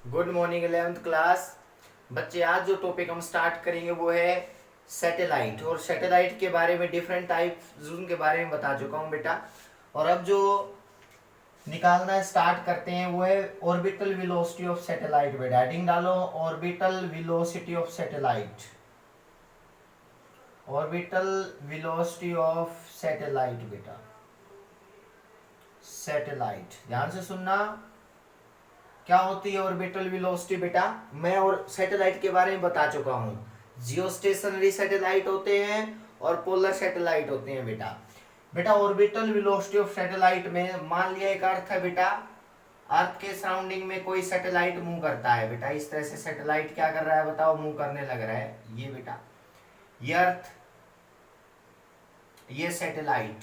Good morning 11th class. बच्चे आज जो टॉपिक हम स्टार्ट करेंगे वो है सैटेलाइट। और सैटेलाइट के बारे में डिफरेंट टाइप के बारे में बता चुका हूँ बेटा। और अब जो निकालना स्टार्ट करते हैं वो है ऑर्बिटल वेलोसिटी ऑफ सैटेलाइट। बेटा हेडिंग डालो orbital velocity of satellite. Orbital velocity of satellite बेटा। सैटेलाइट ध्यान से सुनना, क्या होती है ऑर्बिटल वेलोसिटी बेटा। मैं और सैटेलाइट के बारे में बता चुका हूं। जियो स्टेशनरी सैटेलाइट होते हैं और पोलर सैटेलाइट होते हैं बेटा। बेटा ऑर्बिटल वेलोसिटी ऑफ सैटेलाइट में मान लिया एक अर्थ है बेटा, अर्थ के सराउंडिंग में कोई सैटेलाइट मूव करता है बेटा। इस तरह से सैटेलाइट क्या कर रहा है बताओ, मूव करने लग रहा है। ये बेटा ये अर्थ, ये सैटेलाइट,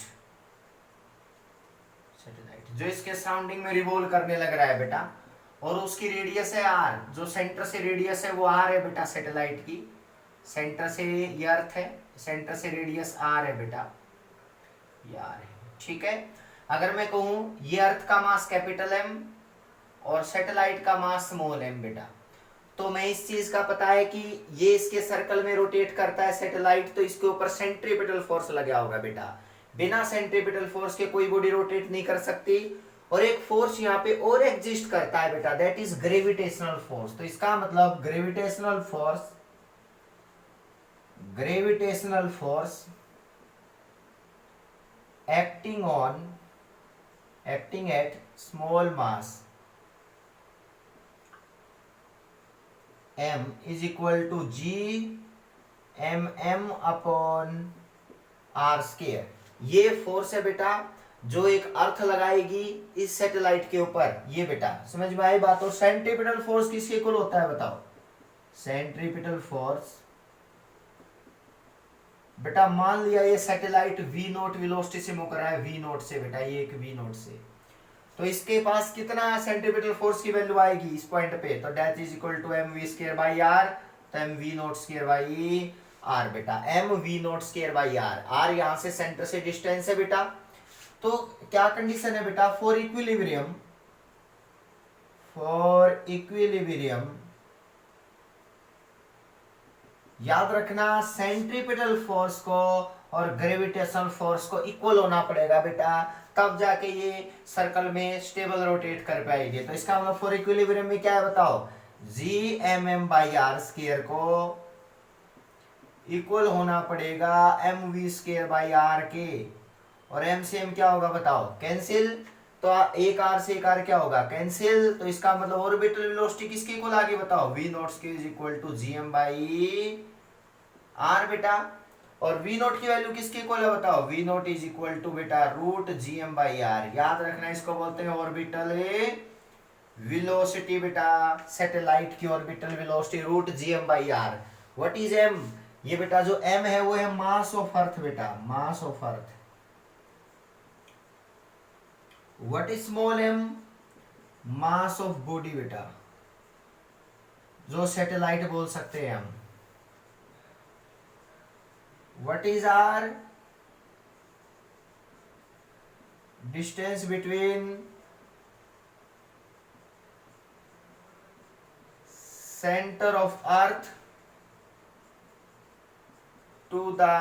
सैटेलाइट जो इसके सराउंडिंग में रिवॉल्व करने लग रहा है बेटा। और उसकी रेडियस है आर, जो सेंटर से रेडियस है वो आर है बेटा सैटेलाइट की। सेंटर से ये अर्थ है, सेंटर से रेडियस आर है बेटा, ये आर है। ठीक है। अगर मैं कहूं ये अर्थ का मास कैपिटल एम और सैटेलाइट का मास स्मॉल एम बेटा, तो मैं इस चीज का पता है कि ये इसके सर्कल में रोटेट करता है सैटेलाइट, तो इसके ऊपर सेंट्रीपिटल फोर्स लगा होगा बेटा। बिना सेंट्रीपिटल फोर्स के कोई बॉडी रोटेट नहीं कर सकती। और एक फोर्स यहाँ पे और एग्जिस्ट करता है बेटा, दैट इज ग्रेविटेशनल फोर्स। तो इसका मतलब gravitational force, gravitational force acting on, acting at small mass m is equal to ji M M upon R square. ये फोर्स है बेटा जो एक अर्थ लगाएगी इस सैटेलाइट के ऊपर। ये बेटा समझ में आई बात। और सेंट्रीपिटल फोर्स किसके इक्वल होता है बताओ, सेंट्रीपिटल फोर्स। बेटा मान लिया ये सैटेलाइट v नोट वेलोसिटी से मूव कर रहा है, v नोट से बेटा, ये एक v नोट से, तो इसके पास कितना सेंट्रीपिटल फोर्स की वैल्यू आएगी इस पॉइंट पे, तो that is equal to m we square by are. तो m v naught square by r बेटा, m v naught square by r. R यहां से सेंटर से डिस्टेंस है बेटा। तो क्या कंडीशन है बेटा, फॉर इक्विलिब्रियम, फॉर इक्विलिब्रियम याद रखना सेंट्रीपिटल फोर्स को और ग्रेविटेशनल फोर्स को इक्वल होना पड़ेगा बेटा, तब जाके ये सर्कल में स्टेबल रोटेट कर पाएगी। तो इसका मतलब फॉर इक्विलिब्रियम में क्या है बताओ, G M M by R square को इक्वल होना पड़ेगा M we square by R के। और एम से एम क्या होगा बताओ, कैंसिल। तो एक आर से एक आर क्या होगा, कैंसिल। तो इसका मतलब ऑर्बिटल वेलोसिटी किसके इक्वल आगे बताओ, v naught square is equal to G M by r बेटा। और वी नोट की वैल्यू किसके इक्वल है बताओ, v naught is equal to बेटा root G M by r. याद रखना इसको बोलते हैं ऑर्बिटल वेलोसिटी बेटा, सैटेलाइट की orbital velocity root G M by r. What is m, ये बेटा जो एम है वो है मास ऑफ अर्थ बेटा, mass of earth. What is small M, mass of body बेटा, जो सैटेलाइट बोल सकते हैं हम। What is R, distance between center of earth to the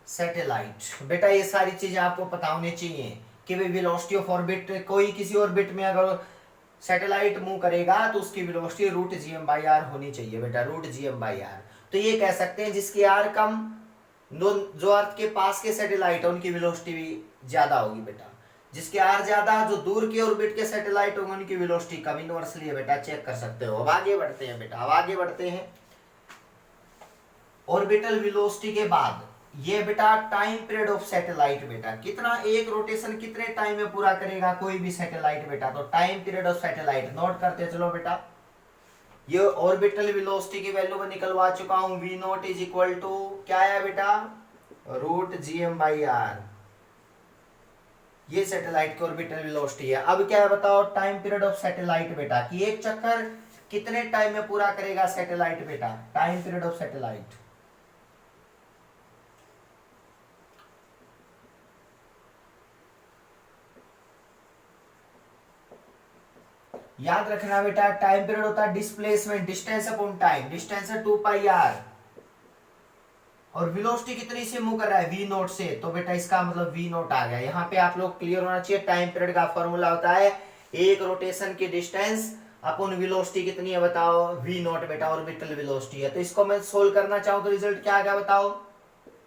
satellite. बेटा ये सारी चीजें आपको पता होनी चाहिए कि भाई वेलोसिटी ऑफ ऑर्बिट, कोई किसी ऑर्बिट में अगर सैटेलाइट मूव करेगा तो उसकी velocity root G M by R होनी चाहिए बेटा, root G M by are. तो ये कह सकते हैं जिसकी आर कम, जो अर्थ के पास के सैटेलाइट है उनकी वेलोसिटी भी ज्यादा होगी बेटा। जिसके आर ज्यादा, जो दूर के ऑर्बिट के सैटेलाइट होंगे उनकी वेलोसिटी कम। इनवर्सली है बेटा, चेक कर सकते हो। अब आगे बढ़ते हैं बेटा, अब आगे बढ़ते हैं। ऑर्बिटल वेलोसिटी के बाद ये बेटा टाइम पीरियड ऑफ सैटेलाइट बेटा, कितना एक रोटेशन कितने टाइम में पूरा करेगा कोई भी सैटेलाइट बेटा। तो time period of satellite note करते चलो बेटा। ये ऑर्बिटल वेलोसिटी की वैल्यू में निकलवा चुका हूं, V naught is equal to क्या है बेटा, root G M by R. ये सैटेलाइट की ऑर्बिटल वेलोसिटी है। अब क्या है बताओ, टाइम पीरियड ऑफ सैटेलाइट बेटा, कि एक चक्कर कितने टाइम में पूरा करेगा सैटेलाइट बेटा, टाइम पीरियड ऑफ सैटेलाइट। याद रखना बेटा, टाइम पीरियड होता है displacement, distance upon time, distance है 2πr, और वेलोसिटी कितनी से मूव कर रहा है, v नोट से, तो बेटा इसका मतलब v नोट आ गया। यहाँ पे आप लोग क्लियर होना चाहिए, टाइम पीरियड का फॉर्मूला होता है एक रोटेशन की डिस्टेंस अपन वेलोसिटी कितनी है बताओ, v नोट बेटा, ऑर्बिटल वेलोसिटी है। तो इसको मैं सोल्व करना चाहूँ तो रिजल्ट क्या आ गया बताओ,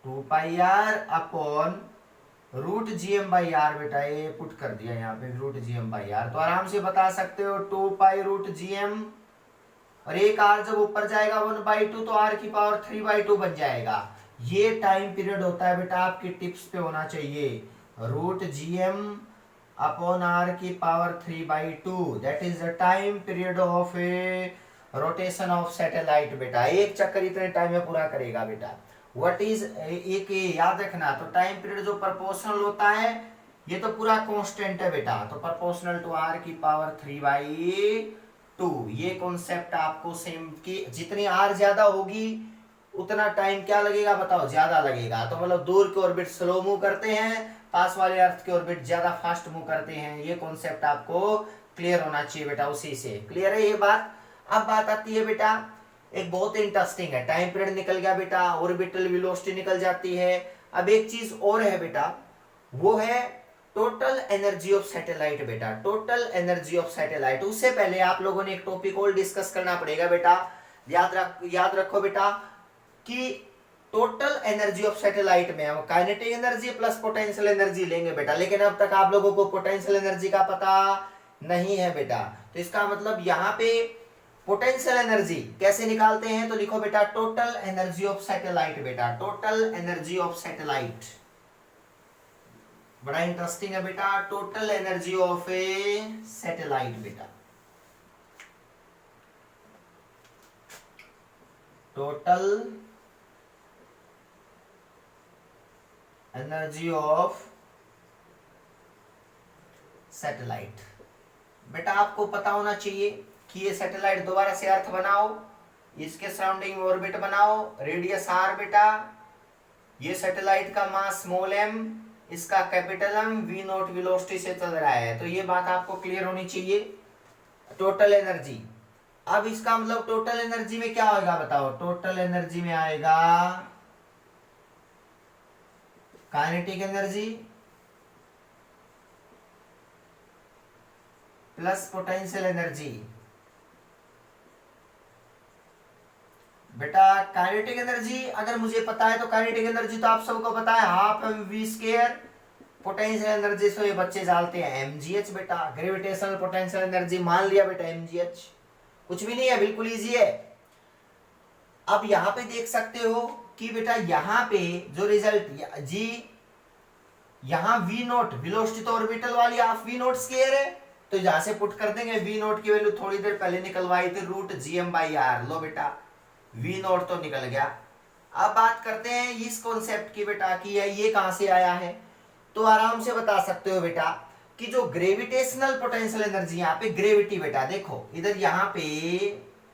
2πr अपॉन रूट gm/r, बेटा ये पुट कर दिया यहाँ पे रूट gm/r, तो आराम से बता सकते हो 2π रूट gm, और एक r जब ऊपर जाएगा 1/2 तो r की पावर 3/2 बन जाएगा। ये टाइम पीरियड होता है बेटा, आपकी टिप्स पे होना चाहिए, रूट gm अपॉन r की power 3/2, that is the time period of A rotation of satellite. बेटा एक चक्कर इतने टाइम में पूरा करेगा बेटा। व्हाट इज एक याद रखना, तो टाइम पीरियड जो प्रोपोर्शनल होता है ये तो पूरा कांस्टेंट है बेटा, तो प्रोपोर्शनल टू r की पावर 3/2, ये कॉन्सेप्ट आपको सेम की जितनी r ज्यादा होगी उतना टाइम क्या लगेगा बताओ, ज्यादा लगेगा। तो मतलब दूर के ऑर्बिट स्लो मूव करते हैं, पास वाले अर्थ के ऑर्बिट ज्यादा फास्ट मूव करते हैं। ये कॉन्सेप्ट आपको क्लियर होना चाहिए बेटा, उसी से क्लियर है ये बात। अब बात आती है बेटा एक बहुत इंटरेस्टिंग है, टाइम पीरियड निकल गया बेटा, ऑर्बिटल वेलोसिटी निकल जाती है। अब एक चीज और है बेटा, वो है टोटल एनर्जी ऑफ सैटेलाइट बेटा, टोटल एनर्जी ऑफ सैटेलाइट। उससे पहले आप लोगों ने एक टॉपिक और डिस्कस करना पड़ेगा बेटा, याद रखो बेटा कि टोटल एनर्जी ऑफ सैटेलाइट में हम kinetic energy plus potential energy लेंगे बेटा, लेकिन अब तक आप लोगों को पोटेंशियल एनर्जी का पता नहीं है बेटा। तो इसका मतलब यहाँ पे पोटेंशियल एनर्जी कैसे निकालते हैं, तो लिखो बेटा टोटल एनर्जी ऑफ सैटेलाइट बेटा, टोटल एनर्जी ऑफ सैटेलाइट, बड़ा इंटरेस्टिंग है बेटा, total energy of A satellite बेटा, टोटल एनर्जी ऑफ सैटेलाइट। बेटा आपको पता होना चाहिए कि ये सैटेलाइट दोबारा से अर्थ बनाओ, इसके सराउंडिंग में ऑर्बिट बनाओ, रेडियस r बेटा, ये सैटेलाइट का मास स्मॉल m, इसका capital M, v not velocity से चल रहा है, तो ये बात आपको क्लियर होनी चाहिए। टोटल एनर्जी, अब इसका मतलब टोटल एनर्जी में क्या होगा बताओ, टोटल एनर्जी में आएगा kinetic energy plus potential energy. बेटा काइनेटिक एनर्जी अगर मुझे पता है तो काइनेटिक एनर्जी तो आप सबको पता है हाफ mv², पोटेंशियल एनर्जी से ये बच्चे डालते हैं mgh बेटा, ग्रेविटेशनल पोटेंशियल एनर्जी मान लिया बेटा mgh, कुछ भी नहीं है, बिल्कुल इजी है। अब यहाँ पे देख सकते हो कि बेटा यहाँ पे जो रिजल्ट जी, यहाँ v नोट वेलोसिटी तो ऑर्बिटल वाली हाफ v नोट स्क्वायर है, तो यहां से पुट कर देंगे, v नोट की वैल्यू थोड़ी देर पहले निकलवाई थी रूट gm/r, लो बेटा v नोट तो निकल गया। अब बात करते हैं इस कॉन्सेप्ट की बेटा कि ये कहां से आया है, तो आराम से बता सकते हो बेटा कि जो ग्रेविटेशनल पोटेंशियल एनर्जी, यहाँ पे ग्रेविटी बेटा देखो इधर यहाँ पे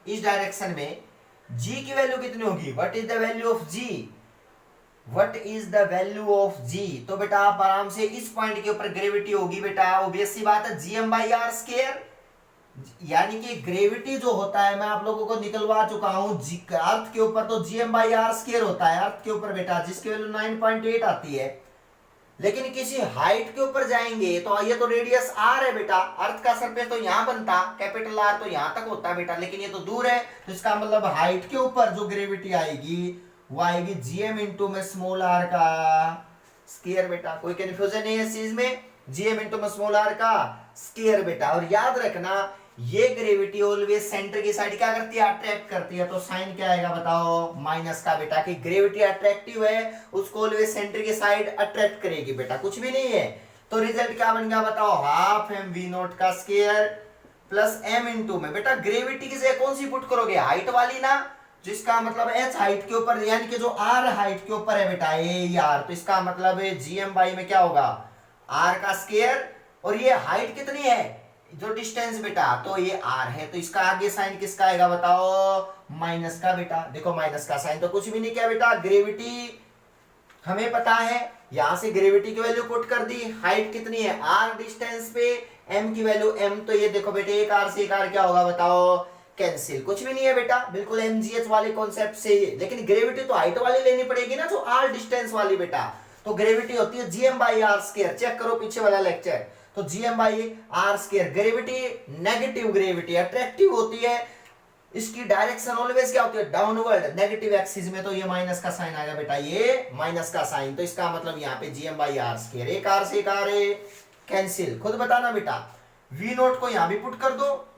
इस डायरेक्शन में g की वैल्यू कितनी होगी, what is the value of g, what is the value of g, तो बेटा आप आराम से इस पॉइंट के ऊपर ग्रेविटी होगी बेटा, ऑब्वियस सी बात है gm/r², यानी कि ग्रेविटी जो होता है मैं आप लोगों को निकलवा चुका हूं, अर्थ के ऊपर तो gm/r² होता है अर्थ के ऊपर बेटा, जिसकी वैल्यू 9.8 आती है, लेकिन किसी हाइट के ऊपर जाएंगे तो ये तो रेडियस r है बेटा, अर्थ का सरफेस तो यहाँ बनता, कैपिटल R तो यहाँ तक होता है बेटा, लेकिन ये तो दूर है, तो इसका मतलब हाइट के ऊपर जो ग्रेविटी आएगी वो आएगी gm इंटू में स्मॉल r का स्क्वायर बेटा, कोई कंफ्यूजन नहीं है इस चीज में, gm इंटू में स्मॉल r का स्क्वायर बेटा। और याद रखना ये ग्रेविटी ऑलवेज सेंटर की साइड क्या करती है, अट्रैक्ट करती है, तो साइन क्या आएगा बताओ, माइनस का बेटा, कि ग्रेविटी अट्रैक्टिव है उसको ऑलवेज सेंटर की साइड अट्रैक्ट करेगी बेटा, कुछ भी नहीं है। तो रिजल्ट क्या बन गया बताओ, हाफ m v नोट का स्क्वायर प्लस m इंटू में बेटा ग्रेविटी की जगह कौन सी पुट करोगे, हाइट वाली ना, जिसका मतलब h हाइट के ऊपर, यानी कि जो r हाइट के ऊपर है बेटा r, तो इसका मतलब gm/ में क्या होगा r का स्क्वायर, और ये हाइट कितनी है जो डिस्टेंस बेटा, तो ये r है, तो इसका आगे साइन किसका आएगा बताओ, माइनस का बेटा। देखो माइनस का साइन तो कुछ भी नहीं किया बेटा, ग्रेविटी हमें पता है यहां से ग्रेविटी की वैल्यू पुट कर दी, हाइट कितनी है r डिस्टेंस पे, m की वैल्यू m, तो ये देखो बेटे एक r से एक r क्या होगा बताओ, कैंसिल, कुछ भी नहीं है बेटा, बिल्कुल mgh वाले कॉन्सेप्ट से। लेकिन ग्रेविटी तो हाइट वाली लेनी पड़ेगी ना, जो r डिस्टेंस वाली बेटा, तो ग्रेविटी होती है gm/r², चेक करो पीछे वाला लेक्चर, तो gm/r²। Gravity negative gravity, attractive होती है, इसकी डायरेक्शन ऑलवेज क्या होती है, डाउनवर्ड, नेगेटिव एक्सिस में, तो ये माइनस का साइन आएगा बेटा, ये माइनस का साइन, तो इसका मतलब यहाँ पे gm/r², एक r से एक r है, कैंसिल, खुद बताना बेटा। v नोट को यहां भी पुट कर दो,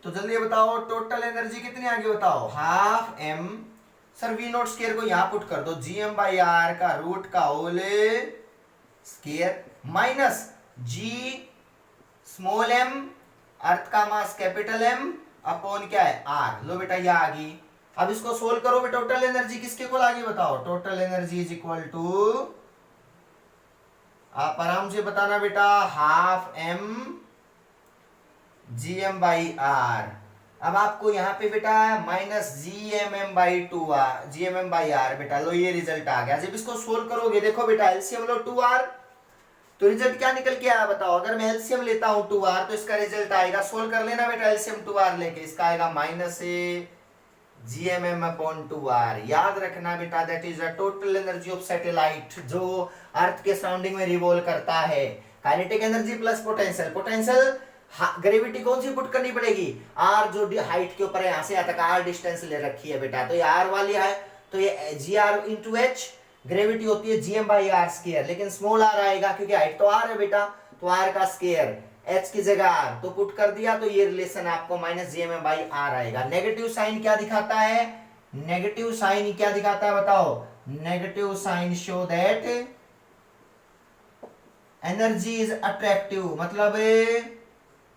तो जल्दी बताओ टोटल एनर्जी कितनी आगे बताओ, half m, sir v naught square को यहां पुट कर दो, gm/r का रूट का whole square minus g small m, earth का मास कैपिटल M अपॉन क्या है R। लो बेटा ये आ गई, अब इसको सोल्व करो बेटा, टोटल एनर्जी किसके को आगे बताओ, total energy is equal to, आप आराम से बताना बेटा, हाफ m gm/r। अब आपको यहाँ पे बेटा माइनस gmm/r बेटा, लो ये रिजल्ट आ गया। जब इसको सोल्व करोगे देखो बेटा, एलसीएम लो 2r, तो रिजल्ट क्या निकल के आया बताओ, अगर मैं एलसीएम लेता हूं 2r तो इसका रिजल्ट आएगा, सोल्व कर लेना बेटा एलसीएम 2r लेके, इसका आएगा माइनस gmm/2r। याद रखना बेटा, that is the total energy of satellite, जो अर्थ के सराउंडिंग में रिवॉल्व करता है। Kinetic energy plus potential, potential gravity कौन सी पुट करनी पड़ेगी, r जो हाइट के ऊपर है, यहां से यहां तक r डिस्टेंस ले रखी है बेटा, तो ये r वाली है, तो ये gr इंटू h, ग्रेविटी होती है gm/r², लेकिन स्मॉल r आएगा क्योंकि हाइट तो r है बेटा, तो r का स्क्वायर, h की जगह r, तो पुट कर दिया, तो ये रिलेशन आपको माइनस gm/r आएगा। नेगेटिव साइन क्या दिखाता है, नेगेटिव साइन क्या दिखाता है बताओ, negative sign show that energy is attractive, मतलब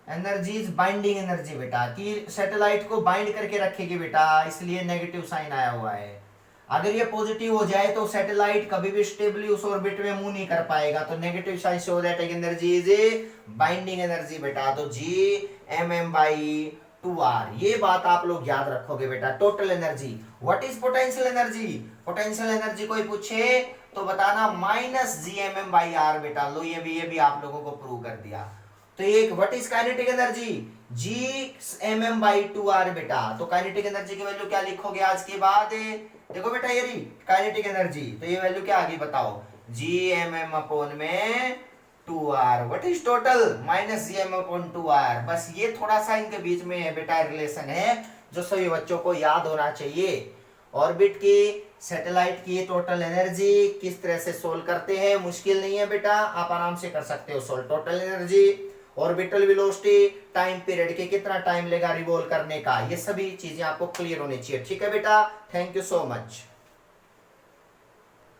एनर्जी इज बाइंडिंग एनर्जी बेटा, कि सैटेलाइट को बाइंड करके रखेगी बेटा, इसलिए नेगेटिव साइन आया हुआ है। अगर ये पॉजिटिव हो जाए तो सैटेलाइट कभी भी स्टेबली उस ऑर्बिट में मूव नहीं कर पाएगा, तो negative sign show that energy is binding energy बेटा, तो gmm/2r, ये बात आप लोग याद रखोगे बेटा। Total energy, what is potential energy, potential energy कोई पूछे तो बताना माइनस gmm/r बेटा, लो ये भी आप लोगों को प्रूव कर दिया। तो एक what is kinetic energy, gmm/2r बेटा, तो काइनेटिक एनर्जी की वैल्यू क्या लिखोगे आज के बाद, देखो बेटा ये रही काइनेटिक एनर्जी, तो ये वैल्यू क्या आ गई बताओ, gmm/2r। What is total, minus gm/2r। बस ये थोड़ा सा इनके बीच में है बेटा रिलेशन है, जो सभी बच्चों को याद होना चाहिए। ऑर्बिट की, सैटेलाइट की टोटल एनर्जी किस तरह से सोल्व करते हैं, मुश्किल नहीं है बेटा, आप आराम से कर सकते हो solve. Total energy, orbital velocity, time period के कितना टाइम लेगा रिवॉल्व करने का, ये सभी चीजें आपको क्लियर होनी चाहिए, ठीक है बेटा। Thank you so much.